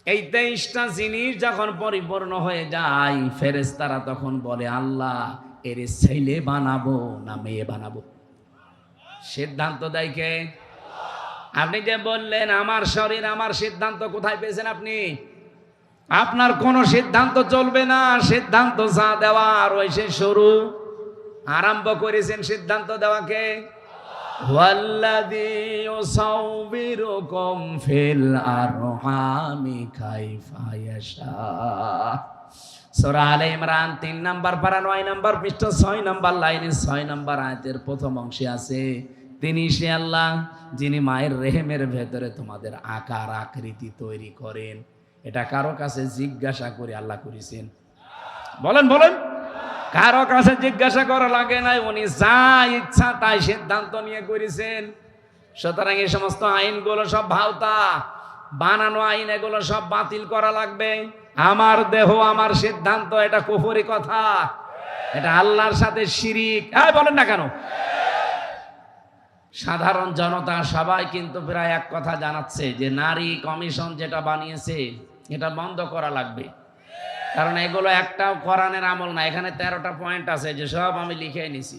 এই 23টা জিনিস যখন পরিপূর্ণ হয়ে যায়, ফেরেশতারা তখন বলে, আল্লাহ এর ছেলে বানাবো না মেয়ে বানাবো? সিদ্ধান্ত দেয় কে? আপনি যে বললেন আমার শরীর আমার সিদ্ধান্ত, কোথায় পেয়েছেন আপনি? আপনার কোনো সিদ্ধান্ত চলবে না, সিদ্ধান্ত যা দেওয়ার ওই সে শুরু আরম্ভ করেছেন সিদ্ধান্ত দেওয়াকে। ওয়াল্লাযী ইউসাউবিরুকুম ফিল আরহামি কাইফা ইয়াশা। সূরা আলে ইমরান 3 নাম্বার পারা 9 নাম্বার পৃষ্ঠা 6 নাম্বার লাইনে 6 নাম্বার আয়াতের প্রথম অংশে আছে, তিনি সে আল্লাহ যিনি মায়ের রেহেমের ভেতরে তোমাদের আকার আকৃতি তৈরি করেন। এটা কারো কাছে জিজ্ঞাসা করে আল্লাহ করেছেন? বলেন বলেন। কারো কাছে জিজ্ঞাসা করা লাগে নাই, উনি যা ইচ্ছা তাই সিদ্ধান্ত নিয়ে করেছেন। সুতরাং এই সমস্ত আইনগুলো সব ভাওতা, বানানো আইন, এগুলো সব বাতিল করা লাগবে। আমার দেহ আমার সিদ্ধান্ত, এটা কুফরি কথা, এটা আল্লাহর সাথে শিরিক। বলেন না কেন? সাধারণ জনতা সবাই কিন্তু প্রায় এক কথা জানাচ্ছে যে নারী কমিশন যেটা বানিয়েছে এটা বন্ধ করা লাগবে। কারণ এগুলো একটাও কোরআনের আমল না। এখানে 13টা পয়েন্ট আছে, যে সব আমি লিখে নিছি,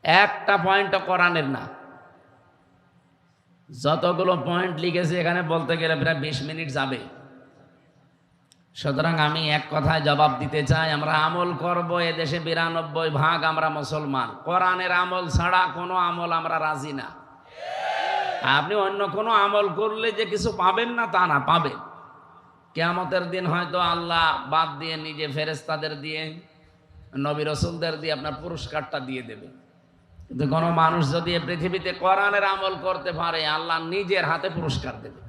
একটা পয়েন্টও কোরআনের না। যতগুলো পয়েন্ট লিখেছি এখানে বলতে গেলে প্রায় 20 মিনিট যাবে। সুতরাং আমি এক কথায় জবাব দিতে চাই, আমরা আমল করব। এদেশে 92% আমরা মুসলমান। কোরআনের আমল ছাড়া কোনো আমল আমরা রাজি না। আপনি অন্য কোনো আমল করলে যে কিছু পাবেন না তা না, পাবেন। কিয়ামতের দিন হয়তো আল্লাহ বাদ দিয়ে নিজে ফেরেশতাদের দিয়ে, নবী রাসূলদের দিয়ে আপনার পুরস্কারটা দিয়ে দেবে। কিন্তু কোনো মানুষ যদি এই পৃথিবীতে কোরআনের আমল করতে পারে, আল্লাহ নিজের হাতে পুরস্কার দেবে।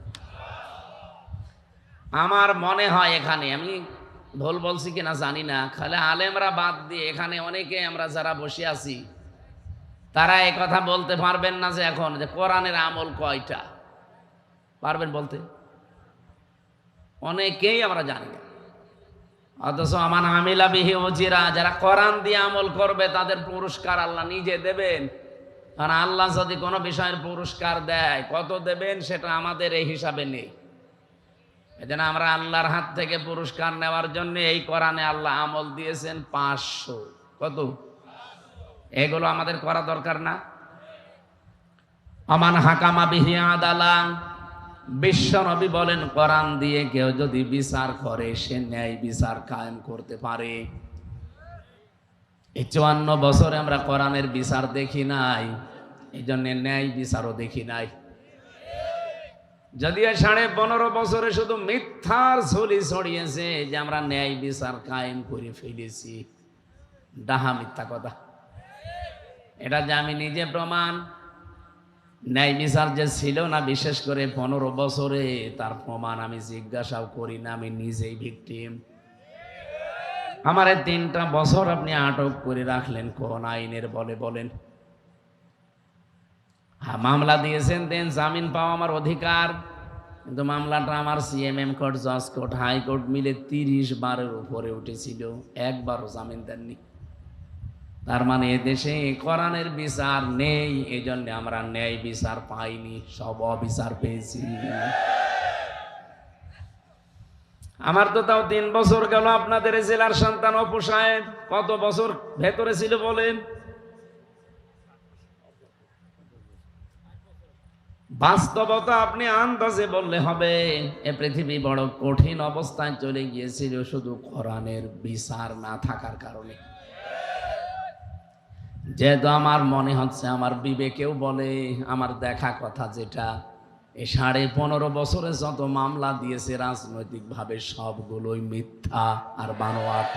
আমার মনে হয়, এখানে আমি ভুল বলছি কিনা জানি না, খালি আলেমরা বাদ দিয়ে এখানে অনেকে আমরা যারা বসে আছি তারা এই কথা বলতে পারবেন না যে এখন যে কোরআনের আমল কয়টা। পারবেন বলতে? অনেকেই আমরা জানি না। অথচ আমান আমিলা বিহি উজিরা, যারা কোরআন দিয়ে আমল করবে তাদের পুরস্কার আল্লাহ নিজে দেবেন। কারণ আল্লাহ যদি কোনো বিষয়ের পুরস্কার দেয়, কত দেবেন সেটা আমাদের এই হিসাবে নেই। এজন্য আমরা আল্লাহর হাত থেকে পুরস্কার নেওয়ার জন্য এই কোরআনে আল্লাহ আমল দিয়েছেন 500। কত? এগুলো আমাদের করা দরকার না? আমান হাকামা বিহি আদালা, বিশ্ব নবী বলেন কোরআন দিয়ে কেউ যদি বিচার করে সে ন্যায় বিচার কায়েম করতে পারে। এই 54 বছরে আমরা কোরআনের বিচার দেখি নাই, এই জন্য ন্যায় বিচারও দেখি নাই। যদিও 15.5 বছরে শুধু মিথ্যার ঝুলি ছড়িয়েছে যে আমরা ন্যায় বিচার কায়েম করে ফেলেছি, ডাহা মিথ্যা কথা। এটা যে আমি নিজে প্রমাণ। ন্যায় বিচার যে ছিল না বিশেষ করে 15 বছরে, তার প্রমাণ আমি জিজ্ঞাসাও করি না, আমি নিজেই ভিকটিম। আমার 3টা বছর আপনি আটক করে রাখলেন কোন আইনের বলে বলেন? মামলা দিয়েছেন, দেন জামিন পাওয়া আমার অধিকার, কিন্তু মামলাটা আমার সিএমএম কোর্ট, জজ কোর্ট, হাইকোর্ট মিলে 30 বারের উপরে উঠেছিল, একবারও জামিন দেননি। তার মানে এদেশে কোরআনের বিচার নেই, এই জন্য আমরা ন্যায় বিচার পাইনি, সব অবিচার পেয়েছি। আমার তো তাও 3 বছর গেল। আপনাদের জেলার সন্তান অপু সাহেব কত বছর ভেতরে ছিল বলেন? বাস্তবতা আপনি আন্দাজে বললে হবে। এ পৃথিবী বড় কঠিন অবস্থায় চলে গিয়েছিল শুধু কোরআনের বিচার না থাকার কারণে। যেহেতু আমার মনে হচ্ছে, আমার বিবেকেও বলে, আমার দেখা কথা যেটা, এই 15.5 বছরে যত মামলা দিয়েছে রাজনৈতিক ভাবে সবগুলোই মিথ্যা আর বানোয়াট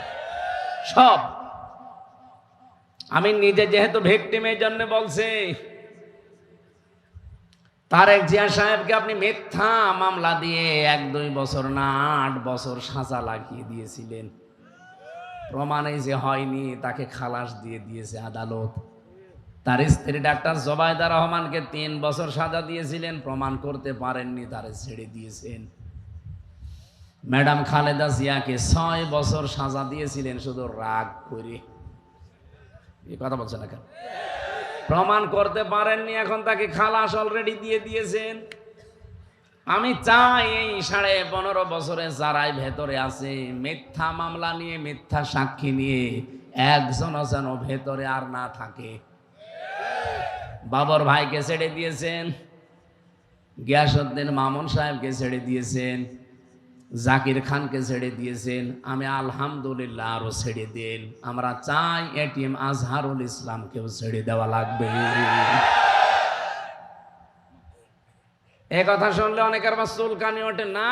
সব। আমি নিজে যেহেতু ভিকটিমের জন্য বলছি, তারেক জিয়া সাহেবকে আপনি মিথ্যা মামলা দিয়ে 1-2 বছর না 8 বছর সাজা লাগিয়ে দিয়েছিলেন। প্রমাণে যে হয়নি, তাকে খালাস দিয়ে দিয়েছে আদালত। তার স্ত্রী ডাক্তার জোবাইদা রহমানকে 3 বছর সাজা দিয়েছিলেন, প্রমাণ করতে পারেননি, তারে ছেড়ে দিয়েছেন। ম্যাডাম খালেদা জিয়াকে 6 বছর সাজা দিয়েছিলেন শুধু রাগ করে। এই কথা বলছে না কেন? প্রমাণ করতে পারেননি, এখন তাকে খালাস অলরেডি দিয়ে দিয়েছেন। আমি চাই এই 15.5 বছরে যারাই ভেতরে আছে মিথ্যা মামলা নিয়ে, মিথ্যা সাক্ষী নিয়ে, একজনও যেন ভেতরে আর না থাকে। বাবর ভাইকে ছেড়ে দিয়েছেন, গিয়াসউদ্দিন মামুন সাহেবকে ছেড়ে দিয়েছেন, জাকির খানকে ছেড়ে দিয়েছেন, আমি আলহামদুলিল্লাহ আরো ছেড়ে দেন। আমরা চাই এটিএম আজহারুল ইসলামকেও ছেড়ে দেওয়া লাগবে। এ কথা শুনলে অনেকের বা চুলকানি ওঠে। না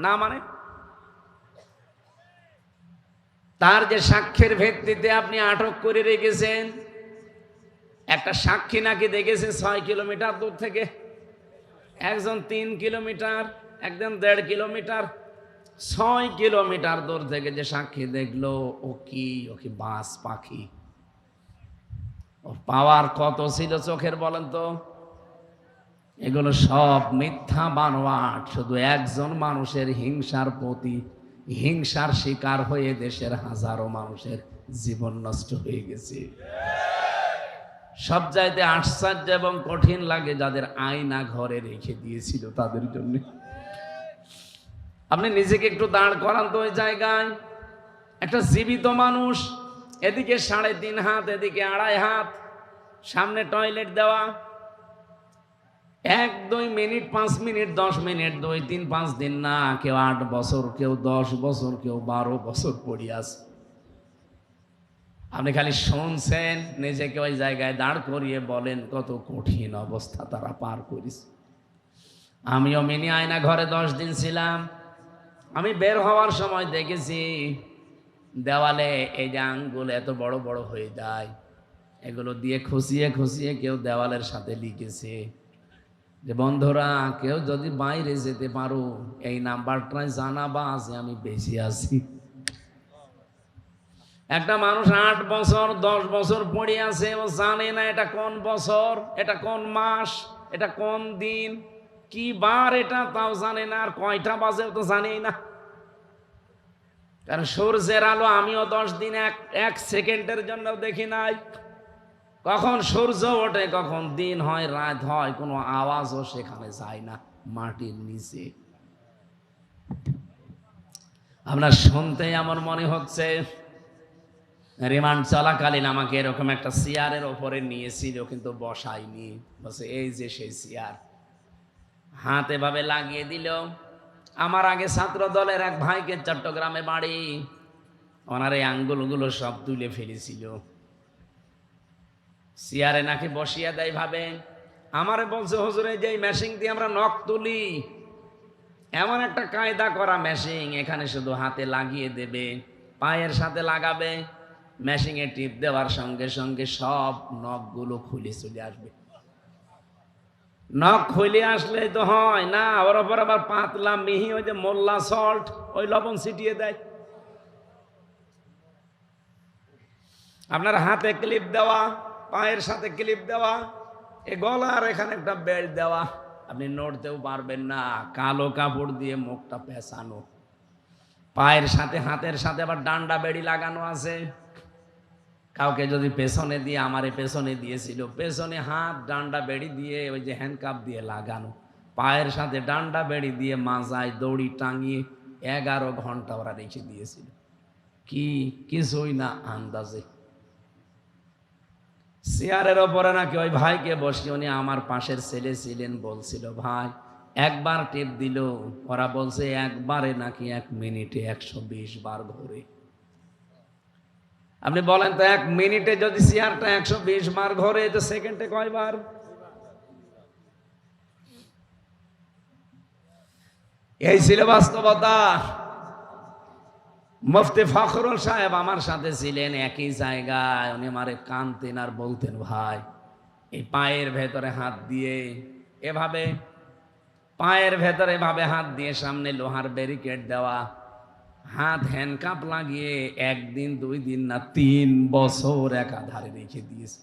না মানে তার যে সাক্ষ্যের ভিত্তিতে আপনি আটক করে রেখেছেন, একটা সাক্ষী নাকি দেখেছে 6 কিলোমিটার দূর থেকে, একজন 3 কিলোমিটার, একজন 1.5 কিলোমিটার, 6 কিলোমিটার দূর থেকে যে সাক্ষী দেখলো, ও কি বাস পাখি? ও পাওয়ার কত ছিল চোখের বলেন তো? এগুলো সব মিথ্যা বানোয়াট। শুধু একজন মানুষের হিংসার প্রতি হিংসার শিকার হয়ে দেশের হাজারো মানুষের জীবন নষ্ট হয়ে গেছে। সব চাইতে আশ্চর্য এবং কঠিন লাগে যাদের আয়না ঘরে রেখে দিয়েছিল তাদের জন্য। আপনি নিজেকে একটু দাঁড় করান তো ওই জায়গায়। একটা জীবিত মানুষ, এদিকে 3.5 হাত, এদিকে 2.5 হাত, সামনে টয়লেট দেওয়া, 1-2 মিনিট, 5 মিনিট, 10 মিনিট, 2-3-5 দিন না, কেউ 8 বছর, কেউ 10 বছর, কেউ 12 বছর পড়ে আছে। আপনি খালি শুনছেন, নিজেকে ওই জায়গায় দাঁড় করিয়ে বলেন কত কঠিন অবস্থা তারা পার করেছে। আমিও মিনি আয়না ঘরে 10 দিন ছিলাম। আমি বের হওয়ার সময় দেখেছি দেওয়ালে এই যে আঙ্গুল এত বড় বড় হয়ে যায়, এগুলো দিয়ে খুশিয়ে খুশিয়ে কেউ দেওয়ালের সাথে লিখেছে যে বন্ধুরা কেউ যদি বাইরে যেতে পারো এই নাম্বারটাই জানাবা যে আমি বেঁচে আছি। একটা মানুষ 8 বছর 10 বছর পড়ে আছে, ও জানে না এটা কোন বছর, এটা কোন মাস, এটা কোন দিন, কি বার, এটা তাও জানে না, আর কয়টা বাজে তো জানেই না। কারণ সূর্যের আলো আমিও 10 দিন 1 সেকেন্ডের জন্য দেখি নাই। কখন সূর্য ওঠে, কখন দিন হয়, রাত হয়, কোনো আওয়াজও সেখানে যায় না মাটির নিচে। আপনার শুনতেই আমার মনে হচ্ছে রিমান্ড চলাকালীন আমাকে এরকম একটা চেয়ারের ওপরে নিয়েছিল, কিন্তু বসাইনি, বলছে এই যে সেই চেয়ার, হাত এভাবে লাগিয়ে দিল। আমার আগে ছাত্র দলের এক ভাইকে চট্টগ্রামে বাড়ি, ওনার এই আঙ্গুলগুলো সব তুলে ফেলেছিল। চেয়ারে নাকি বসিয়া দেয় ভাবে। আমারে বলছে হুজুরে যে মেশিন দিয়ে আমরা নখ তুলি, এমন একটা কায়দা করা মেশিন, এখানে শুধু হাতে লাগিয়ে দেবে, পায়ের সাথে লাগাবে, মেশিনে টিপ দেওয়ার সঙ্গে সঙ্গে সব নখগুলো খুলে চলে আসবে। নখ খুলে আসলে তো হয় না, ওর ওপর আবার পাতলা মিহি ওই যে মোল্লা সল্ট, ওই লবণ ছিটিয়ে দেয়। আপনার হাতে ক্লিপ দেওয়া, পায়ের সাথে ক্লিপ দেওয়া, এ গলার এখানে একটা বেল্ট দেওয়া, আপনি নড়তেও পারবেন না, কালো কাপড় দিয়ে মুখটা পেঁচানো, পায়ের সাথে হাতের সাথে আবার ডান্ডা বেড়ি লাগানো আছে। কাউকে যদি পেছনে দিয়ে, আমারে পেছনে দিয়েছিল, পেছনে হাত ডান্ডা বেড়ি দিয়ে ওই যে হ্যান্ডকাপ দিয়ে লাগানো, পায়ের সাথে ডান্ডা বেড়ি দিয়ে মাজায় দড়ি টাঙিয়ে 11 ঘন্টা ওরা রেখে দিয়েছিল। কি কিছুই না আন্দাজে। চেয়ারের ওপরে নাকি ওই ভাইকে বসিয়ে, উনি আমার পাশের ছেলে ছিলেন, বলছিল ভাই একবার টিপ দিল, ওরা বলছে একবারে নাকি 1 মিনিটে 120 বার ঘোরে। আপনি বলেন তো 1 মিনিটে যদি চেয়ারটা 120 বার ঘোরে, তো সেকেন্ডে কয়বার? এই ছিল বাস্তবতা। মুফতি ফখরুল সাহেব আমার সাথে ছিলেন একই জায়গায়, উনি আমারে কানতেন আর বলতেন ভাই এই পায়ের ভেতরে হাত দিয়ে এভাবে, পায়ের ভেতরে এভাবে হাত দিয়ে, সামনে লোহার ব্যারিকেড দেওয়া, হাত হ্যান্ডকাপ লাগিয়ে 1 দিন 2 দিন না 3 বছর একাধারে রেখে দিয়েছে।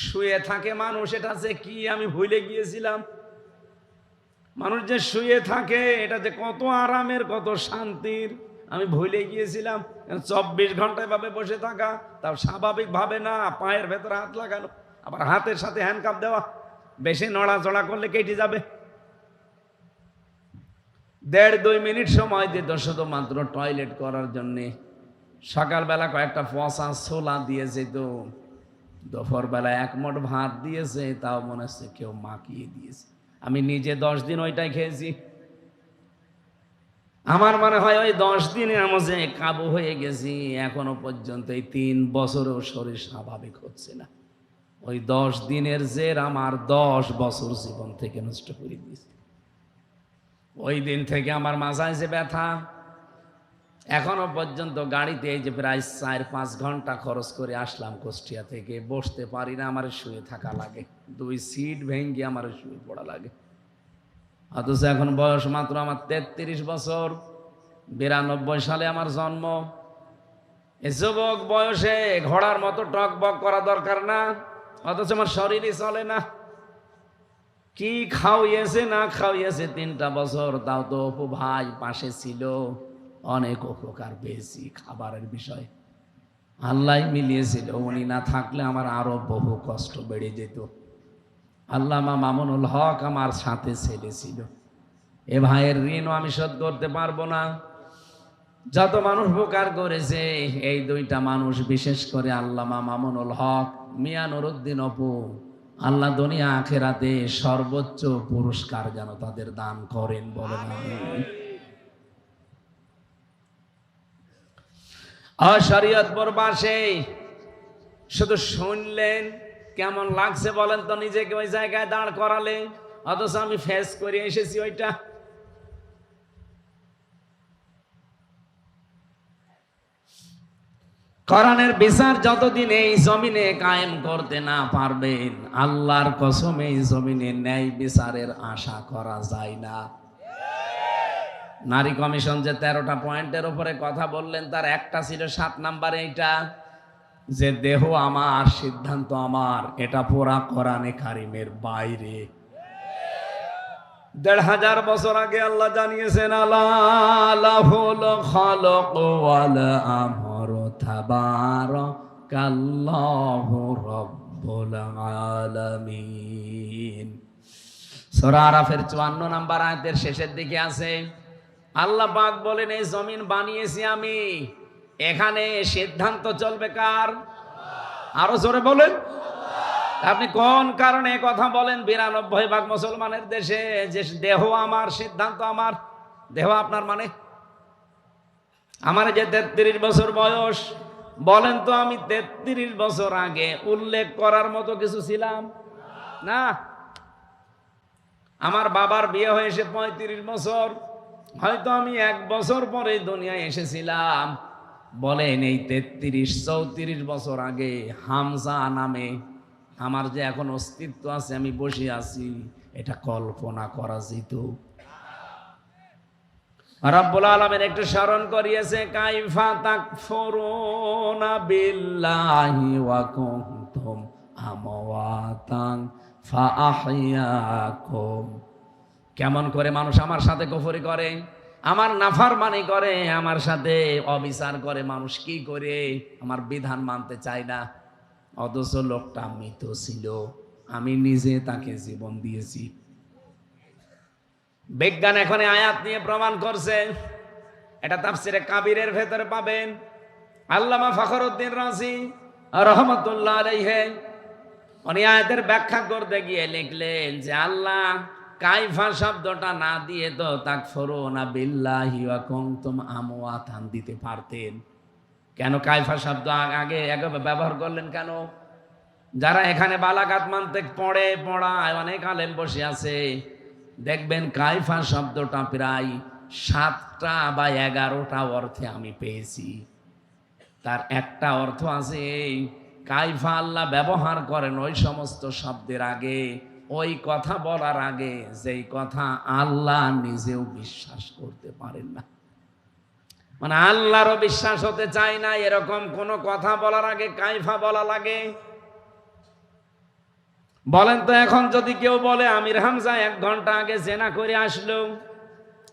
শুয়ে থাকে মানুষ, এটা যে কি আমি ভুলে গিয়েছিলাম। মানুষ যে শুয়ে থাকে এটা যে কত আরামের, কত শান্তির, আমি ভুলে গিয়েছিলাম। 24 ঘন্টা এভাবে বসে থাকা, তাও স্বাভাবিক ভাবে না, পায়ের ভেতরে হাত লাগানো, আবার হাতের সাথে হ্যান্ডকাপ দেওয়া, বেশি নড়াচড়া করলে কেটে যাবে। 1.5-2 মিনিট সময় দিত শুধুমাত্র টয়লেট করার জন্যে। সকালবেলা কয়েকটা পচা ছোলা দিয়ে যেত, দুপুরবেলা 1 মুঠ ভাত দিয়েছে, তাও মনে হচ্ছে কেউ মাখিয়ে দিয়েছে। আমি নিজে 10 দিন ওইটাই খেয়েছি। আমার মনে হয় ওই 10 দিনে আমি যে কাবু হয়ে গেছি, এখনো পর্যন্ত এই 3 বছরেও শরীর স্বাভাবিক হচ্ছে না। ওই 10 দিনের জের আমার 10 বছর জীবন থেকে নষ্ট করে দিয়েছে। ওই দিন থেকে আমার মাথায় যে ব্যথা, এখনো পর্যন্ত গাড়িতে এই যে প্রায় 4-5 ঘন্টা খরচ করে আসলাম কুষ্টিয়া থেকে, বসতে পারি না, আমার শুয়ে থাকা লাগে, 2 সিট ভেঙে আমার শুয়ে পড়া লাগে। অথচ এখন বয়স মাত্র আমার 33 বছর, 92 সালে আমার জন্ম। এই যুবক বয়সে ঘোড়ার মতো টকবক করা দরকার না, অথচ আমার শরীরই চলে না। কি খাওয়িয়েছে না খাওয়িয়েছে 3টা বছর, তাও তো অপু ভাই পাশে ছিল, অনেক উপকার পেয়েছি খাবারের বিষয়। আল্লাহ মিলিয়েছিল, উনি না থাকলে আমার আরো বহু কষ্ট বেড়ে যেত। আল্লামা মামুনুল হক আমার সাথে ছেলে ছিল। এ ভাইয়ের ঋণও আমি শোধ করতে পারবো না। যত মানুষ উপকার করেছে, এই 2টা মানুষ, বিশেষ করে আল্লামা মামুনুল হক, মিয়া নুরুদ্দিন অপু, আল্লাহ দুনিয়া আখেরাতে সর্বোচ্চ পুরস্কার যেন তাদের দান করেন, বলেন আমিন। শরীয়তপুর বাসে শুধু শুনলেন, কেমন লাগছে বলেন তো নিজেকে ওই জায়গায় দাঁড় করালে, অথচ আমি ফেস করে এসেছি ওইটা। কোরআনের বিচার যতদিন এই জমিনে কায়েম করতে না পারবেন, আল্লাহর কসম এই জমিনে ন্যায় বিচারের আশা করা যায় না। নারী কমিশন যে 13টা পয়েন্টের উপরে কথা বললেন, তার একটা ছিল 7 নম্বরে এইটা, যে দেহ আমার, সিদ্ধান্ত আমার। এটা পুরা কোরআনে কারিমের বাইরে। 1500 বছর আগে আল্লাহ জানিয়েছেন, আলাহুল খালাক ওয়াল আমরু তাবারাকাল্লাহু রাব্বুল আলামিন। সূরা আরাফের 54 নম্বর আয়াতের শেষের দিকে আছে, আল্লাহ পাক বলেন, এই জমিন বানিয়েছি আমি, এখানে সিদ্ধান্ত চলবে কার? আরো জোরে বলেন। আপনি কোন কারণে কথা বলেন 92% মুসলমানের দেশে যে দেহ আমার, সিদ্ধান্ত আমার? দেহ আপনার মানে? আমার যে 33 বছর বয়স, বলেন তো আমি 33 বছর আগে উল্লেখ করার মতো কিছু ছিলাম না? আমার বাবার বিয়ে হয়েছে 35 বছর, হয়তো আমি 1 বছর পরে দুনিয়ায় এসেছিলাম। বলেন এই 33-34 বছর আগে হামজা নামে আমার যে এখন অস্তিত্ব আছে, আমি বসে আছি, এটা কল্পনা করা যেত? রব্বুল আলামিন একটু স্মরণ করিয়েছে, কাইফা তাকফুরুনা বিল্লাহি ওয়া কুনতুম আমওয়াতান ফাআহইয়াকুম। কেমন করে মানুষ আমার সাথে কুফরি করে, আমার নাফরমানি করে, আমার সাথে অবিচার করে, মানুষ কি করে আমার বিধান মানতে চায় না, অথচ লোকটা মৃত ছিল, আমি নিজে তাকে জীবন দিয়েছি। বিজ্ঞান এখন আয়াত নিয়ে প্রমাণ করছে, এটা তাফসিরে কাবিরের ভেতরে পাবেন। আল্লামা ফখরুদ্দিন রাজি রহমতুল্লাহ আলাইহি উনি আয়াতের ব্যাখ্যা করতে গিয়ে লিখলেন যে আল্লাহ কাইফা শব্দটা না দিয়ে তো তাকফুরুনা বিল্লাহি ওয়া কুনতুম আমওয়াতান দিতে পারতেন। কেন কাইফা শব্দ আগে ব্যবহার করলেন কেন? যারা এখানে বালাগাত মানতে পড়ায় অনেক আলেম বসে আছে, দেখবেন কাইফা শব্দটা প্রায় 7টা বা 11টা অর্থে আমি পেয়েছি। তার একটা অর্থ আছে এই, কাইফা আল্লাহ ব্যবহার করেন ওই সমস্ত শব্দের আগে, ওই কথা বলার আগে যেই কথা আল্লাহ নিজেও বিশ্বাস করতে পারেন না। মানে আল্লাহরও বিশ্বাস হতে চায় না, এরকম কোন কথা বলার আগে কাইফা বলা লাগে। বলেন তো এখন যদি কেউ বলে আমির হামজা 1 ঘন্টা আগে জেনা করে আসলো,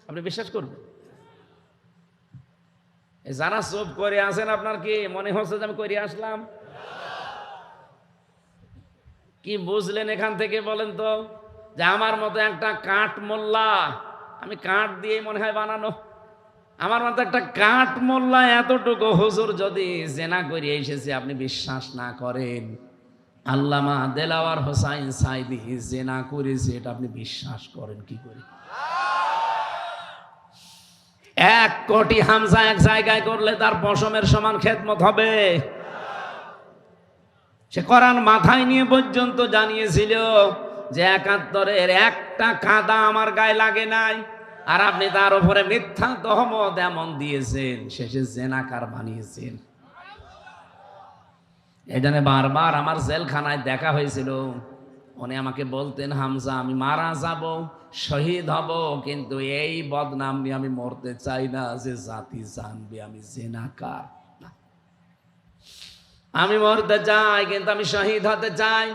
আপনি বিশ্বাস করবেন? যারা চুপ করে আছেন, আপনার কি মনে হচ্ছে যে আমি করে আসলাম? কি বুঝলেন এখান থেকে বলেন তো? যে আমার মতো একটা কাঠ মোল্লা আমি কাঠ দিয়ে মনে হয় বানানো। আমার মতো একটা কাঠ মোল্লা এতটুকু হুজুর যদি জেনা করে এসেছে, আপনি বিশ্বাস না করেন। আল্লামা দেলাওয়ার হোসাইন সাইদি জেনা করেছে, এটা আপনি বিশ্বাস করেন কি করে? 1 কোটি হামজা এক জায়গায় করলে তার পশমের সমান খেদমত হবে। সে কোরআন মাথায় নিয়ে পর্যন্ত জানিয়েছিল যে 71-এর একটা কাদা আমার গায়ে লাগে নাই, আর আপনি তার উপরে মিথ্যা তহমত এমন দিয়েছেন, শেষে জেনাকার বানিয়েছেন। এই জন্য বারবার আমার জেলখানায় দেখা হয়েছিল, উনি আমাকে বলতেন, হামজা আমি মারা যাব, শহীদ হব, কিন্তু এই বদনাম নিয়ে আমি মরতে চাই না যে জাতি জানবে আমি জেনাকার। আমি মরতে চাই কিন্তু আমি শহীদ হতে চাই,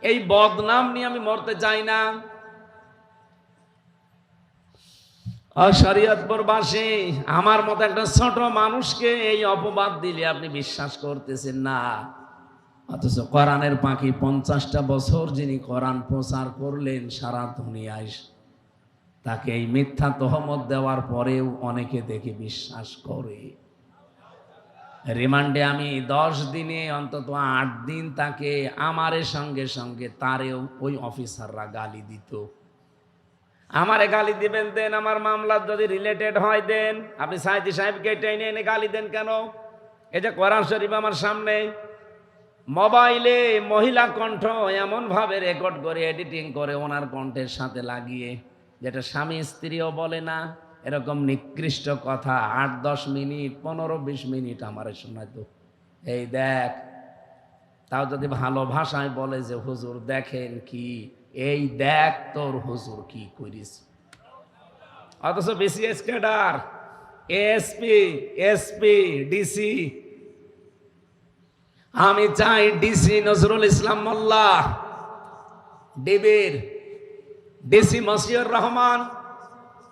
এই বদনাম নিয়ে আমি মরতে চাই না। শরীয়তপুরবাসী, আমার মতো একটা ছোট মানুষকে এই অপবাদ দিলে আপনি বিশ্বাস করতেছেন না, অথচ কোরআনের পাখি 50টা বছর যিনি কোরআন প্রচার করলেন সারা দুনিয়ায়, তাকে এই মিথ্যা তহমত দেওয়ার পরেও অনেকে দেখে বিশ্বাস করে। রিমান্ডে আমি 10 দিনে অন্তত 8 দিন তাকে আমারে সঙ্গে সঙ্গে তারেও ওই অফিসাররা গালি দিত। আমারে গালি দিবেন দেন, আমার মামলা যদি রিলেটেড হয় দেন, আপনি সাইদি সাহেবকে টেনে এনে গালি দেন কেন? এই যে কোরআন শরীফ আমার সামনে, মোবাইলে মহিলা কণ্ঠ এমন ভাবে রেকর্ড করে এডিটিং করে ওনার কণ্ঠের সাথে লাগিয়ে, যেটা স্বামী স্ত্রীও বলে না, এরকম নিকৃষ্ট কথা 8-10 মিনিট 15-20 মিনিট আমারে শোনাতো। এই দেখ, তাও যদি ভালো ভাষায় বলে যে হুজুর দেখেন কি, এই দেখ তোর হুজুর কি করিস। অথচ BCS cadre, SP, SP, DC, আমি চাই ডিসি নজরুল ইসলাম মোল্লা, ডিবির ডিসি মশিউর রহমান,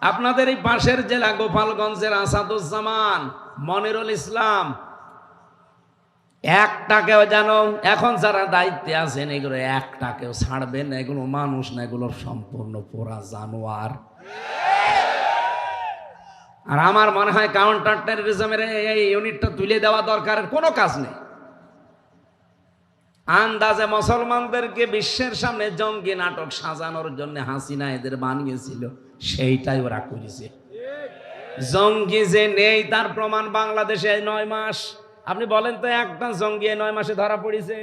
আপনাদের এই পাশের জেলা গোপালগঞ্জের আসাদুজ্জামান, মনিরুল ইসলাম, একটাকেও যেন এখন যারা দায়িত্বে আছেন এগুলো একটাকেও ছাড়বেন না, এগুলো মানুষ না, এগুলো সম্পূর্ণ পোড়া জানোয়ার। আর আমার মনে হয় কাউন্টার টেররিজমের এই ইউনিটটা তুলে দেওয়া দরকারের কোনো কাজ নেই। আন্দাজে মুসলমানদেরকে বিশ্বের সামনে জঙ্গি নাটক সাজানোর জন্য হাসিনা এদের বানিয়েছিল, সেইটাই ওরা করেছে। জঙ্গি যে নেই তার প্রমাণ বাংলাদেশে 9 মাস। আপনি বলেন তো একটা জঙ্গি 9 মাসে ধরা পড়েছে?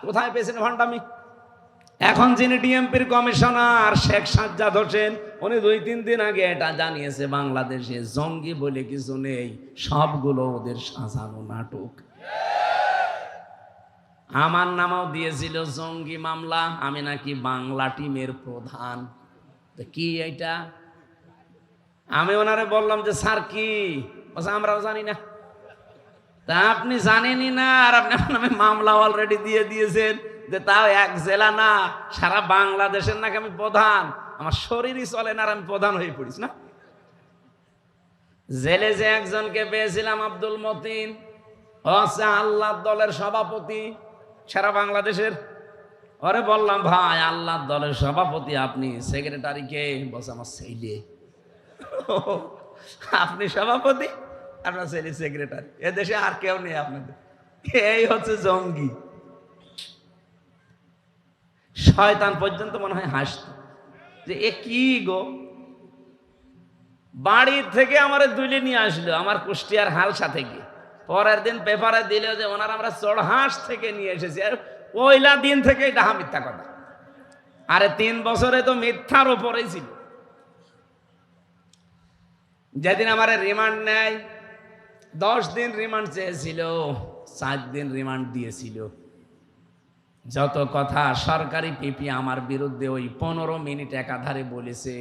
কোথায় পেয়েছেন ভণ্ডামি? এখন যিনি ডিএমপির কমিশনার শেখ সাজ্জাদ হোসেন, উনি 2-3 দিন আগে এটা জানিয়েছে, বাংলাদেশে জঙ্গি বলে কিছু নেই, সবগুলো ওদের সাজানো নাটক। আমার নামও দিয়েছিল জঙ্গি মামলা, আমি নাকি বাংলা টিমের প্রধান। কি এটা? আমি ওনারে বললাম যে স্যার কি? আমরাও জানি না। তা আপনি জানেনই না, আর আপনি আমার নামে মামলা অলরেডি দিয়ে দিয়েছেন, যে তাও এক জেলা না, সারা বাংলাদেশের নাকি আমি প্রধান। আমার শরীরই চলে না আর আমি প্রধান হয়ে পড়িস না। জেলে যে একজনকে পেয়েছিলাম, আব্দুল মতিন, হচ্ছে আল্লাহ দলের সভাপতি সারা বাংলাদেশের। ওরে বললাম ভাই আল্লাহ দলের সভাপতি আপনি, সেক্রেটারি কে? বলছে আমার ছেলে। আপনি সভাপতি, আপনার ছেলে সেক্রেটারি, এ দেশে আর কেউ নেই আপনাদের। এই হচ্ছে জঙ্গি। শয়তান পর্যন্ত মনে হয় হাসত যে এ কি গো, বাড়ির থেকে আমার দুলে নিয়ে আসলো আমার কুষ্টিয়ার হালসা থেকে, পরের দিন পেপারে দিল যে ওনার আমরা চড়হাঁস থেকে নিয়ে এসেছি। আর ওইলা দিন থেকে এটা মিথ্যা কথা। আরে 3 বছরে তো মিথ্যার উপরেই ছিল। যেদিন আমার রিমান্ড নেয়, 10 দিন রিমান্ড চেয়েছিল, 4 দিন রিমান্ড দিয়েছিল। যত কথা সরকারি পিপি আমার বিরুদ্ধে ওই 15 মিনিট একাধারে বলেছে।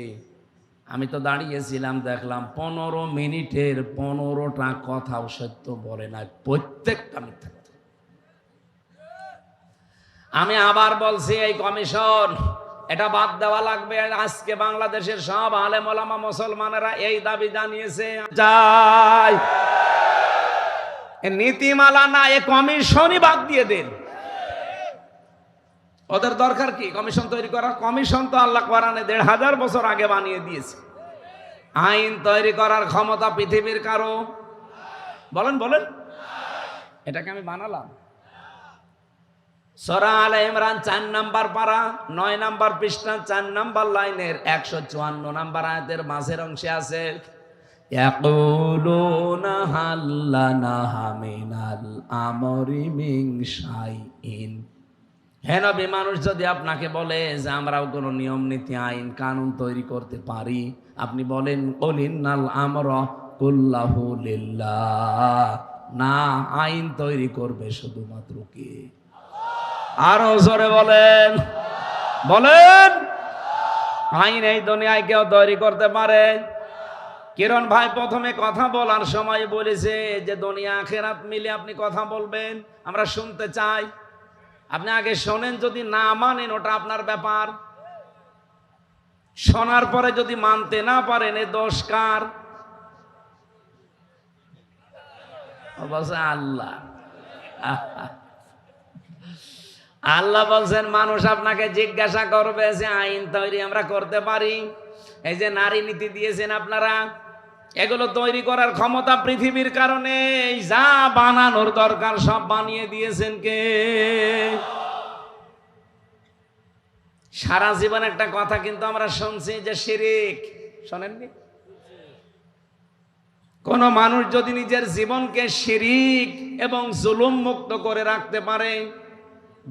আমি তো দাঁড়িয়েছিলাম, দেখলাম 15 মিনিটের 15টা কথাও সত্য বলে না, প্রত্যেকটা মিথ্যা কথা। আমি আবার বলছি এই কমিশন এটা বাদ দেওয়া লাগবে। আজকে বাংলাদেশের সব আলেম ওলামা মুসলমানেরা এই দাবি জানিয়েছে, চাই নীতিমালা না, এ কমিশনই বাদ দিয়ে দেন। ওদের দরকার কি কমিশন তৈরি করার? কমিশন তো আল্লাহ কোরআনে 1500 বছর আগে বানিয়ে দিয়েছে। আইন তৈরি করার ক্ষমতা পৃথিবীর কারো? বলেন বলেন, এটাকে আমি বানালাম? সূরা আলে ইমরান 4 নাম্বার পারা 9 নাম্বার পৃষ্ঠা 4 নাম্বার লাইনের 154 নাম্বার আয়াতের মাঝের অংশে আছে, ইয়াকুলুনা হাল্লানা মিনাল আমরি মিন শাইইন। হে নবী, মানুষ যদি আপনাকে বলে যে আমরাও কোনো নিয়ম নীতি আইন কানুন তৈরি করতে পারি, আপনি বলেন কুলিন্নাল আমরা কুল্লাহু লিল্লাহ, না, আইন তৈরি করবে শুধুমাত্র কে? আরো জোরে বলেন, বলেন। আইন এই দুনিয়ায় কেউ তৈরি করতে পারে? কিরণ ভাই প্রথমে কথা বলার সময় বলেছে যে দুনিয়া আখিরাত মিলে আপনি কথা বলবেন, আমরা শুনতে চাই। আপনি আগে শোনেন, যদি না মানেন ওটা আপনার ব্যাপার। শোনার পরে যদি মানতে না পারেন, এ দোষ কার? আল্লাহ। আল্লাহ বলছেন মানুষ আপনাকে জিজ্ঞাসা করবে যে আইন তৈরি আমরা করতে পারি? এই যে নারী নীতি দিয়েছেন আপনারা, এগুলো তৈরি করার ক্ষমতা পৃথিবীর কারণে যা বানানোর দরকার সব বানিয়ে দিয়েছেন কে? সারা জীবন একটা কথা কিন্তু আমরা শুনছি যে শিরিক, শোনেননি? কোন মানুষ যদি নিজের জীবনকে শিরিক এবং জুলুম মুক্ত করে রাখতে পারে,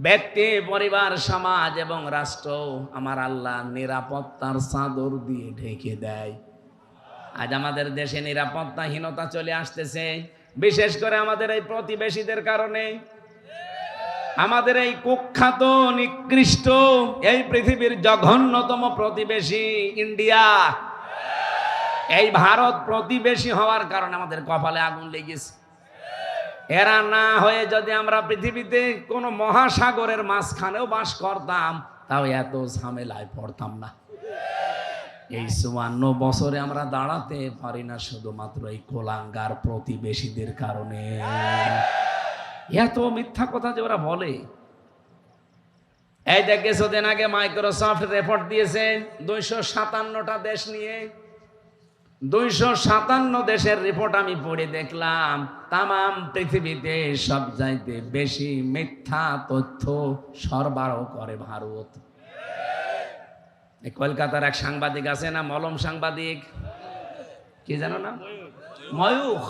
ব্যক্তি, পরিবার, সমাজ এবং রাষ্ট্র আমার আল্লাহ নিরাপত্তার চাদর দিয়ে ঢেকে দেয়। আজ আমাদের দেশে নিরাপত্তাহীনতা চলে আসতেছে, বিশেষ করে আমাদের এই প্রতিবেশীদের কারণে। আমাদের এই কুখ্যাত নিকৃষ্ট এই পৃথিবীর জঘন্যতম প্রতিবেশী ইন্ডিয়া, এই ভারত প্রতিবেশী হওয়ার কারণে আমাদের কপালে আগুন লেগেছে। এরা না হয়ে যদি আমরা পৃথিবীতে কোনো মহাসাগরের মাঝখানেও বাস করতাম, তাও এত ঝামেলায় পড়তাম না। এই 54 বছরে আমরা দাঁড়াতে পারি না শুধুমাত্র এই কোলাঙ্গার প্রতিবেশীদের কারণে। এত মিথ্যা কথা যে ওরা বলে। এই দেখ, কিছুদিন আগে মাইক্রোসফট রিপোর্ট দিয়েছে 257টা দেশ নিয়ে। 257 দেশের রিপোর্ট আমি পড়ে দেখলাম, তামাম পৃথিবীতে সবচাইতে বেশি মিথ্যা তথ্য সরবরাহ করে ভারত। কলকাতার এক সাংবাদিক আছে না, মলম সাংবাদিক, কি জানো না, ময়ূখ।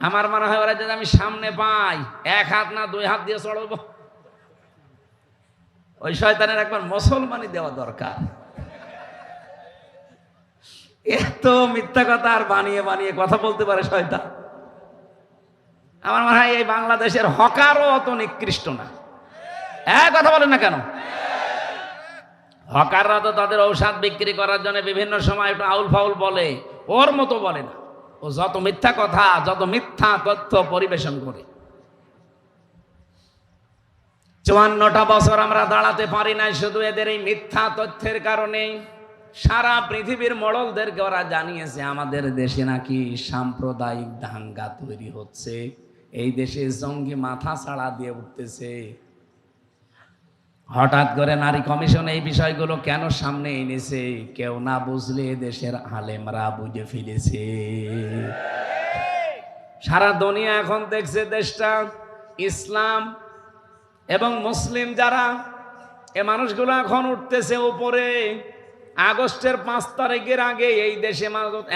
আমার মনে হয় ওরা যদি আমি সামনে পাই, 1 হাত না 2 হাত দিয়ে চড়ব। ওই শয়তানের একবার মুসলমানি দেওয়া দরকার। এত মিথ্যা কথা আর বানিয়ে বানিয়ে কথা বলতে পারে শয়তান। আমার মনে হয় এই বাংলাদেশের হকারও অত নিকৃষ্ট না। কথা বলেন না কেন? হকাররা তো তাদের ঔষধ বিক্রি করার জন্য বিভিন্ন সময় একটু আউল ফাউল বলে, ওর মতো বলে না। ও যত মিথ্যা কথা, যত মিথ্যা তথ্য পরিবেশন করে। 54টা বছর আমরা দাঁড়াতে পারি না শুধু এদের এই মিথ্যা তথ্যের কারণে। সারা পৃথিবীর মোড়লদেরকে ওরা জানিয়েছে আমাদের দেশে নাকি সাম্প্রদায়িক দাঙ্গা তৈরি হচ্ছে, এই দেশে জঙ্গি মাথা ছাড়া দিয়ে উঠতেছে। হঠাৎ করে নারী কমিশন এই বিষয়গুলো কেন সামনে এনেছে? কেউ না বুঝলে দেশের আলেমরা বুঝে ফেলেছে। সারা দুনিয়া এখন দেখছে দেশটা ইসলাম এবং মুসলিম যারা, এ মানুষগুলো এখন উঠতেছে উপরে। আগস্টের 5 তারিখের আগে এই দেশে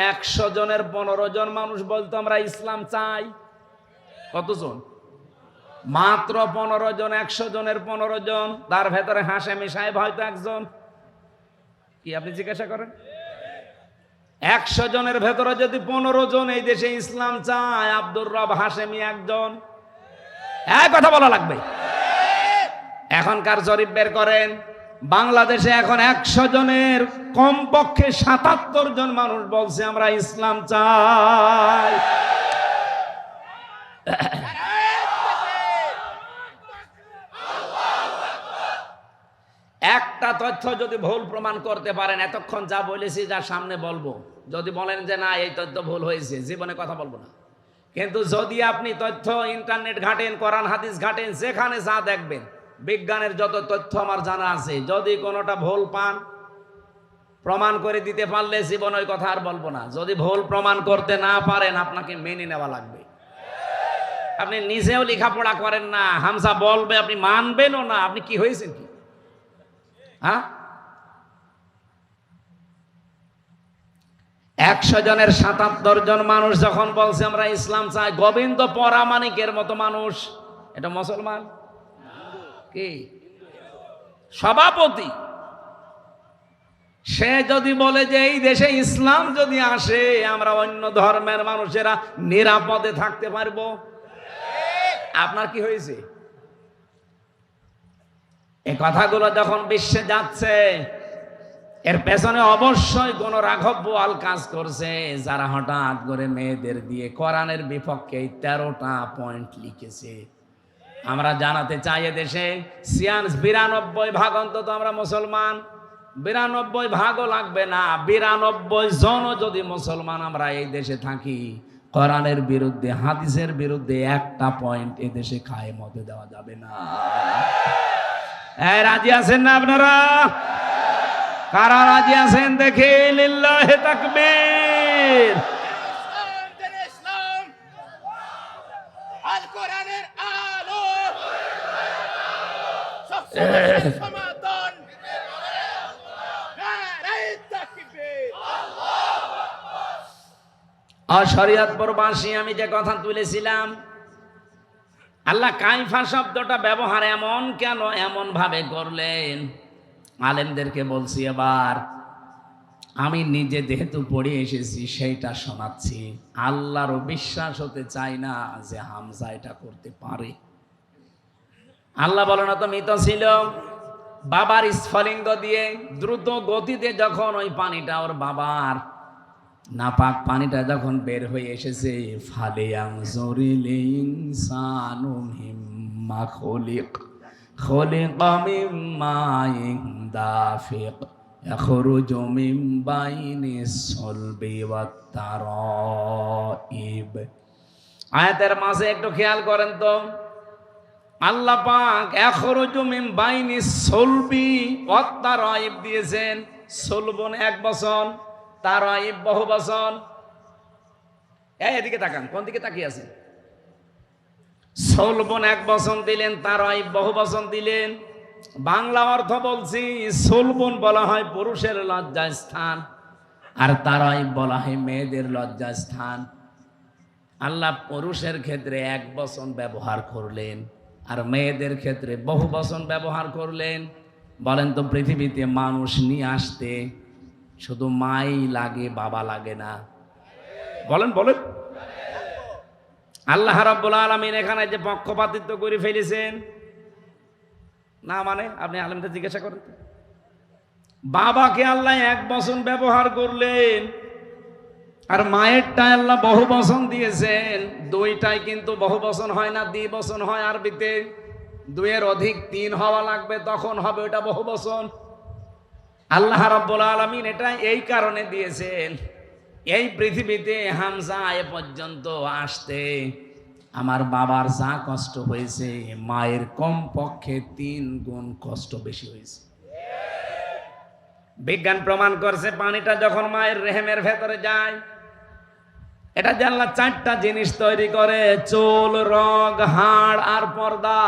100 জনের 15 জন মানুষ বলতো আমরা ইসলাম চাই। কতজন? মাত্র 15 জন। 100 জনের 15 জন। তার ভেতরে হাশেমি সাহেব হয়তো একজন। কি আপনি জিজ্ঞাসা করেন? 100 জনের ভেতরে যদি 15 জন এই দেশে ইসলাম চায়, আব্দুর রব হাশেমি একজন। কথা বলা লাগবে। এখনকার জরিপ বের করেন, বাংলাদেশে এখন 100 জনের কমপক্ষে 77 জন মানুষ বলছে আমরা ইসলাম চাই। একটা তথ্য যদি ভুল প্রমাণ করতে পারেন, এতক্ষণ যা বলেছি, যা সামনে বলবো, যদি বলেন যে না এই তথ্য ভুল হয়েছে, জীবনে কথা বলবো না। কিন্তু যদি আপনি তথ্য ইন্টারনেট ঘাটেন, কোরআন হাদিস ঘাটেন, যেখানে যা দেখবেন, বিজ্ঞানের যত তথ্য আমার জানা আছে, যদি কোনোটা ভুল পান, প্রমাণ করে দিতে পারলে জীবন ওই কথা আর বলবো না। যদি ভুল প্রমাণ করতে না পারেন আপনাকে মেনে নেওয়া লাগবে। আপনি নিজেও লেখাপড়া করেন না, হামজা বলবে আপনি মানবেনও না, আপনি কি হয়েছেন কি? হ্যাঁ, 100 জনের 77 জন মানুষ যখন বলছে আমরা ইসলাম চাই, গোবিন্দ পরামানিকের মতো মানুষ, এটা মুসলমান কি সভাপতি, সে যদি বলে যে এই দেশে ইসলাম যদি আসে আমরা অন্য ধর্মের মানুষেরা নিরাপদে থাকতে পারবো, আপনার কি হয়েছে? এই কথাগুলো যখন বিশ্বে যাচ্ছে, এর পেছনে অবশ্যই কোন রাঘব বোয়াল কাজ করছে, যারা হঠাৎ করে মেয়েদের দিয়ে কোরআনের বিপক্ষে 13টা পয়েন্ট লিখেছে। আমরা জানাতে চাই দেশে 92% অন্তত আমরা মুসলমান, 92 ভাগও লাগবে না, 92 জন যদি মুসলমান আমরা এই দেশে থাকি, কোরআনের বিরুদ্ধে হাদিসের বিরুদ্ধে একটা পয়েন্ট এ দেশে কায়েম হতে দেওয়া যাবে না। রাজি আছেন না আপনারা? কারা রাজি আছেন দেখে লিল্লাহি তাকবীর। আল কোরআনের আলো সমাধান, নারায়ে তাকবীর। শরীয়ত প্রবাসী আমি যে কথা তুলেছিলাম, আল্লাহ কাইফা শব্দটা ব্যবহার এমন কেন এমন ভাবে করলেন, আলেমদেরকে বলছি। এবার আমি নিজে যেহেতু পড়ে এসেছি সেইটা শোনাচ্ছি। আল্লাহরও বিশ্বাস হতে চাই না যে হামজা এটা করতে পারে। আল্লাহ বলো না তো মৃত ছিল, বাবার স্ফলিঙ্গ দিয়ে দ্রুত গতিতে যখন ওই পানিটা ওর বাবার নাপাক পানিটা যখন বের হয়ে এসেছে, ফালিয়ানজুরিল ইনসানু মিম্মা খুলিক, খুলিকা মিন মাইন দাফিক, ইয়াখরুজু মিন বাইনিস সুলবি ওয়াত তারাইব। আয়াতের মাঝে একটু খেয়াল করেন তো, আল্লাহ পাক ইয়াখরুজু মিন বাইনিস সুলবি ওয়াত তারাইব দিয়েছেন। সুলবুন 1 বছর, তারাইব বহু বচন। এদিকে তাকান, কোন দিকে তাকিয়ে আছেন? সুলবুন 1 বচন দিলেন, তারাইব বহু বচন দিলেন। বাংলা অর্থ বলছি, সুলবুন বলা হয় পুরুষের লজ্জা স্থান, আর তারাইব বলা হয় মেয়েদের লজ্জা স্থান। আল্লাহ পুরুষের ক্ষেত্রে 1 বচন ব্যবহার করলেন, আর মেয়েদের ক্ষেত্রে বহু বচন ব্যবহার করলেন। বলেন তো, পৃথিবীতে মানুষ নিয়ে আসতে শুধু মাই লাগে, বাবা লাগে না? বলেন বলেন। আল্লাহ রাব্বুল আলামিন এখানে যে পক্ষপাতিত্ব করে ফেলেছেন না, মানে আপনি আলেমদের জিজ্ঞাসা করেন, বাবাকে আল্লাহ 1 বচন ব্যবহার করলেন, আর মায়েরটা আল্লাহ বহু বচন দিয়েছেন। দুইটাই কিন্তু বহু বচন হয় না, দ্বিবচন হয় আরবিতে। 2 এর অধিক 3 হওয়া লাগবে, তখন হবে ওটা বহু বচন। আল্লাহ রাব্বুল আলামিন এটা এই কারণে দিয়েছেন, এই পৃথিবীতে হামজা এ পর্যন্ত আসতে আমার বাবার যা কষ্ট হয়েছে, মায়ের কম পক্ষে 3 গুণ কষ্ট বেশি হয়েছে। বিজ্ঞান প্রমাণ করছে, পানিটা যখন মায়ের রেহেমের ভেতরে যায়, এটা যে আল্লাহ 4টা জিনিস তৈরি করে, চুল, রগ, হাড় আর পর্দা।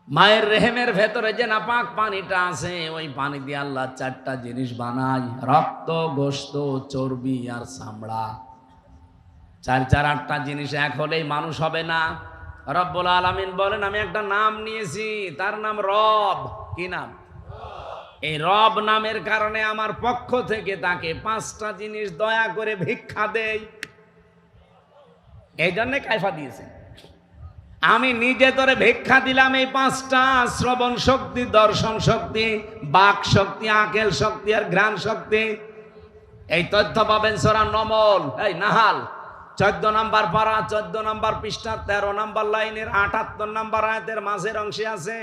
মায়ের রেহেমের ভেতরে যে নাপাক পানিটা আছে, ওই পানি দিয়ে আল্লাহ 4টা জিনিস বানায়, রক্ত, গোশত, চর্বি আর চামড়া। 4 8টা জিনিস এক হলেই মানুষ হবে না। রব্বুল আলামিন বলেন, আমি একটা নাম নিয়েছি, তার নাম রব। কি নাম? এই রব নামের কারণে আমার পক্ষ থেকে তাকে 5টা জিনিস দয়া করে ভিক্ষা দেই। এই জন্য কায়ফা দিয়েছে, আমি নিজে তোরে ভিক্ষা দিলাম এই 5টা: শ্রবণ শক্তি, দর্শন শক্তি, বাক শক্তি, আকেল শক্তি আর ঘ্রাণ শক্তি। এই তথ্য পাবেন সূরা নমল, এই নাহাল 14 নম্বর পারা, 14 নম্বর পৃষ্ঠা, 13 নম্বর লাইনের 78 নম্বর আয়াতের মাঝের অংশে আছে,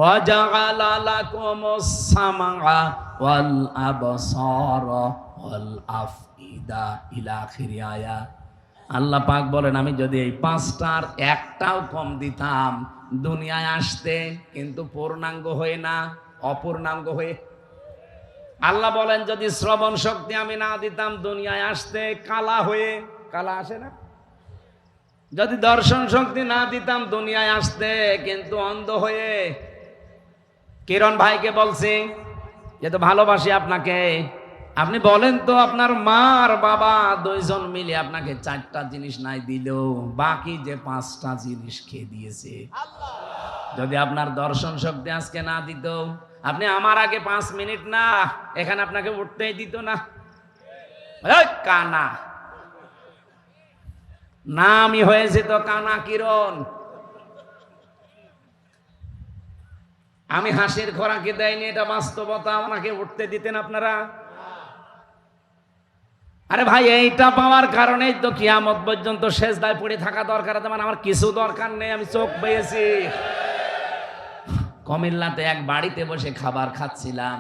ওয়াজাআলা লাকুমুস সামআ ওয়াল আবসারা ওয়াল আফইদা ইলা আখির আয়াত। আল্লাহ পাক বলেন, আমি যদি এই 5টার একটাও কম দিতাম, দুনিয়ায় আসতে কিন্তু পূর্ণাঙ্গ হয়ে না, অপূর্ণাঙ্গ হয়ে। আল্লাহ বলেন যদি শ্রবণ শক্তি আমি না দিতাম দুনিয়ায় আসতে কালা হয়ে, কালা আসে না, যদি দর্শন শক্তি না দিতাম দুনিয়ায় আসতে কিন্তু অন্ধ হয়ে। কিরণ ভাইকে বলছি যে তো ভালোবাসি আপনাকে, আপনি বলেন তো আপনার মা আর বাবা দুইজন মিলে আপনাকে 4টা জিনিস নাই দিল, বাকি যে 5টা জিনিস খেয়ে দিয়েছে। যদি আপনার দর্শন শক্তি আজকে না দিত, আপনি আমার আগে 5 মিনিট না এখানে আপনাকে উঠতেই দিত না। কানা নামই হয়েছে তো কানা কিরণ। আমি হাসির খোরাকি দেয়নি, এটা বাস্তবতা। আমাকে উঠতে দিতেন আপনারা? আরে ভাই, এইটা পাওয়ার কারণেই তো কিয়ামত পর্যন্ত সেজদায় পড়ে থাকা দরকার। মানে আমার কিছু দরকার নেই, আমি চোখ পেয়েছি। কুমিল্লাতে এক বাড়িতে বসে খাবার খাচ্ছিলাম,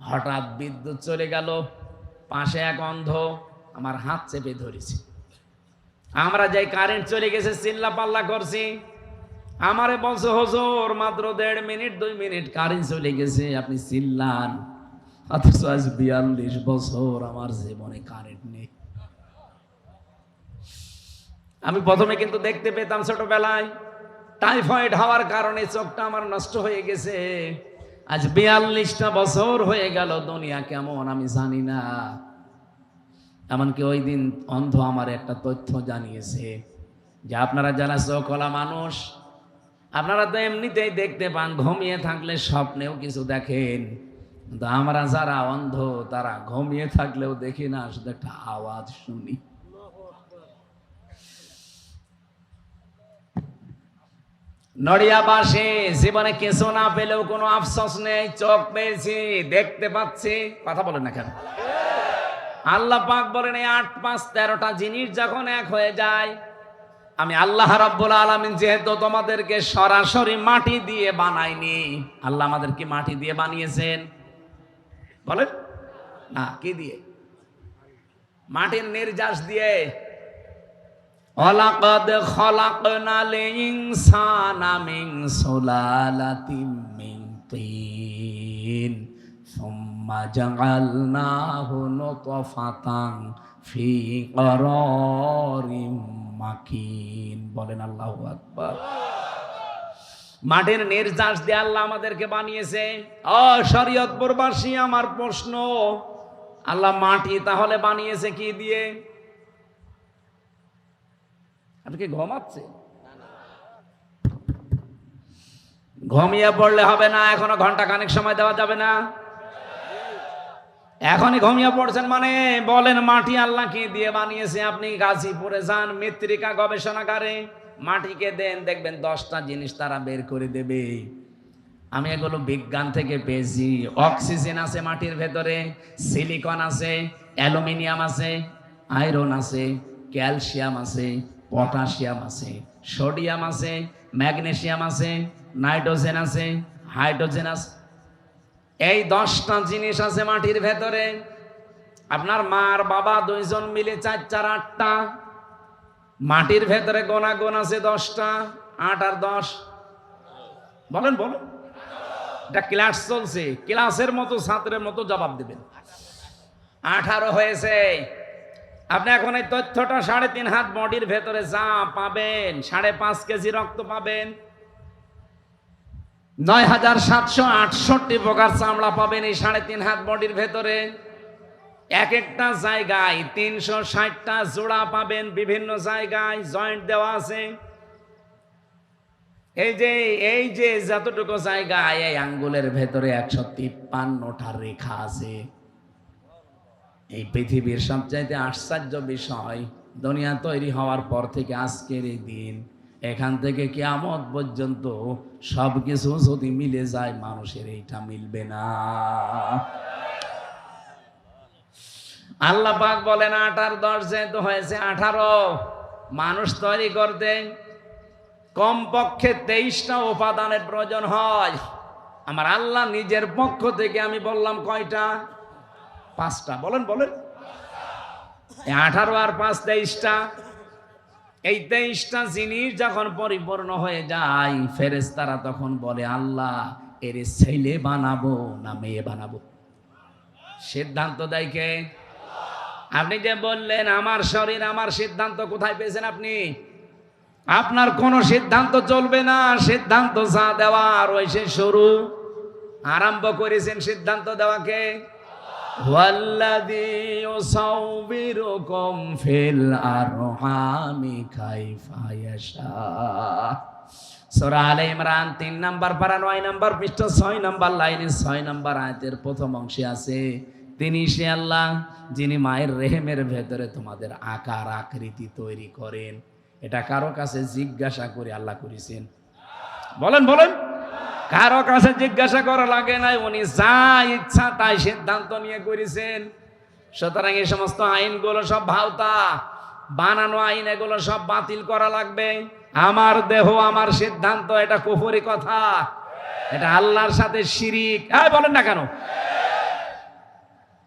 হঠাৎ বিদ্যুৎ চলে গেল, পাশে এক অন্ধ আমার হাত চেপে ধরেছে। আমরা যাই কারেন্ট চলে গেছে চিল্লা পাল্লা করছি। আমারে বলছে হুজুর মাত্র 1.5 মিনিট 2 মিনিট কারেন্ট চলে গেছে, আপনি চিল্লান। অথচ আজ 42 বছর আমার জীবনে কারেন্ট নেই। আমি প্রথমে কিন্তু দেখতে পেতাম ছোটবেলায়, টাইফয়েড হওয়ার কারণে চোখটা আমার নষ্ট হয়ে গেছে। আজ 42টা বছর হয়ে গেল, দুনিয়া কেমন আমি জানি না। এমনকি ওই দিন অন্ধ আমার একটা তথ্য জানিয়েছে যে আপনারা যারা চোখওয়ালা মানুষ, আপনারা তো এমনিতেই দেখতে পান, ঘুমিয়ে থাকলে স্বপ্নেও কিছু দেখেন, কিন্তু আমরা যারা অন্ধ তারা ঘুমিয়ে থাকলেও দেখি না, শুধু একটা আওয়াজ শুনি। নড়িয়াবাসী জীবনে কিছু না পেলেও কোনো আফসোস নেই, চোখ পেয়েছি, দেখতে পাচ্ছি। কথা বলেন না কেন? আল্লাহ পাক বলেন এই 8, 5, 13টা জিনিস যখন এক হয়ে যায়, আমি আল্লাহ রাব্বুল আলামিন যেহেতু তোমাদেরকে সরাসরি মাটি দিয়ে বানাইনি, আল্লাহ আমাদেরকে মাটি দিয়ে বানিয়েছেন। বলেন না, কি দিয়ে? মাটির নির্যাস দিয়ে। ওয়ালাকাদ খালাকনাল ইনসানা মিন সুলালাতিন মিন তিন সুম্মা জাআলনাহু নুতফাতান ফি করারিম মাকিন। বলেন আল্লাহু আকবার। মাটির নির্যাস দিয়ে আল্লাহ আমাদেরকে বানিয়েছে। ও শরীয়তপুরবাসী, আমার প্রশ্ন, আল্লাহ মাটি তাহলে বানিয়েছে কি দিয়ে? আপনি কি ঘুমাচ্ছে? ঘুমিয়ে পড়লে হবে না, এখনো ঘন্টা খানেক সময় দেওয়া যাবে না। এখনই ঘুমিয়ে পড়ছেন মানে বলেন মাটি আল্লাহ কি দিয়ে বানিয়েছে? আপনি গাজীপুরে যান, মৃত্তিকা গবেষণাগারে, মাটিকে দেন, দেখবেন 10টা জিনিস তারা বের করে দেবে। আমি এগুলো বিজ্ঞান থেকে পেয়েছি। অক্সিজেন আছে মাটির ভেতরে, সিলিকন আছে, অ্যালুমিনিয়াম আছে, আয়রন আছে, ক্যালসিয়াম আছে, পটাশিয়াম আছে, সোডিয়াম আছে, ম্যাগনেসিয়াম আছে, নাইট্রোজেন আছে, হাইড্রোজেন আছে। এই 10টা জিনিস আছে মাটির ভেতরে। আপনার মা আর বাবা দুইজন মিলে 4, 4, 8টা। মাটির ভেতরে গোনা গোনা আছে 10টা। 8 আর 10 বলেন বলেন। এটা ক্লাস চলছে, ক্লাসের মতো ছাত্রের মতো জবাব দেবেন। 18 হয়েছে। আপনি এখন এই তথ্যটা 3.5 হাত বডির ভেতরে যা পাবেন, 5.5 কেজি রক্ত পাবেন, 9768 প্রকার চামড়া পাবেন এই 3.5 হাত বডির ভেতরে। এক একটা জায়গায় 360টা জোড়া পাবেন, বিভিন্ন জায়গায় জয়েন্ট দেওয়া আছে। এই যে যতটুকু জায়গায়, এই আঙ্গুলের ভেতরে 153টা রেখা আছে। এই পৃথিবীর সবচাইতে আশ্চর্য বিষয়, দুনিয়া তৈরি হওয়ার পর থেকে আজকের এই দিন, এখান থেকে কিয়ামত পর্যন্ত সবকিছু যদি মিলে যায়, মানুষের এইটা মিলবে না। আল্লাহ পাক বলেন 8 আর 10 যেহেতু হয়েছে 18, মানুষ তৈরি করতে কমপক্ষে 23টা উপাদানের প্রয়োজন হয়। আমার আল্লাহ নিজের পক্ষ থেকে আমি বললাম কয়টা? 5টা। বলেন বলেন। 18 আর 5 23টা। এই 23টা জিনিস যখন পরিপূর্ণ হয়ে যায়, ফেরেশতারা তখন বলে আল্লাহ এর ছেলে বানাবো না মেয়ে বানাবো? সিদ্ধান্ত দেয় কে? আপনি যে বললেন আমার শরীর আমার সিদ্ধান্ত, কোথায় পেয়েছেন আপনি? আপনার কোনো সিদ্ধান্ত চলবে না, সিদ্ধান্ত যা দেওয়ার ওই সে শুরু আরম্ভ করেছেন সিদ্ধান্ত দেওয়াকে। ওয়াল্লাযী ইউসাউবিরুকুম ফিল আরহামি কাইফা ইয়াশা। সূরা আলে ইমরান 3 নাম্বার পারা 9 নাম্বার পৃষ্ঠা 6 নাম্বার লাইনে 6 নাম্বার আয়াতের প্রথম অংশে আছে, তিনি সে আল্লাহ যিনি মায়ের রেহেমের ভেতরে তোমাদের আকার আকৃতি তৈরি করেন। এটা কারো কাছে জিজ্ঞাসা করে আল্লাহ করেছেন? বলেন বলেন। কারো কাছে জিজ্ঞাসা করা লাগে নাই, উনি যা ইচ্ছা তাই সিদ্ধান্ত নিয়ে করেছেন। সুতরাং এই সমস্ত আইনগুলো সব ভাওতা, বানানো আইন, এগুলো সব বাতিল করা লাগবে। আমার দেহ আমার সিদ্ধান্ত, এটা কুফরি কথা, এটা আল্লাহর সাথে শিরিক। বলেন না কেন?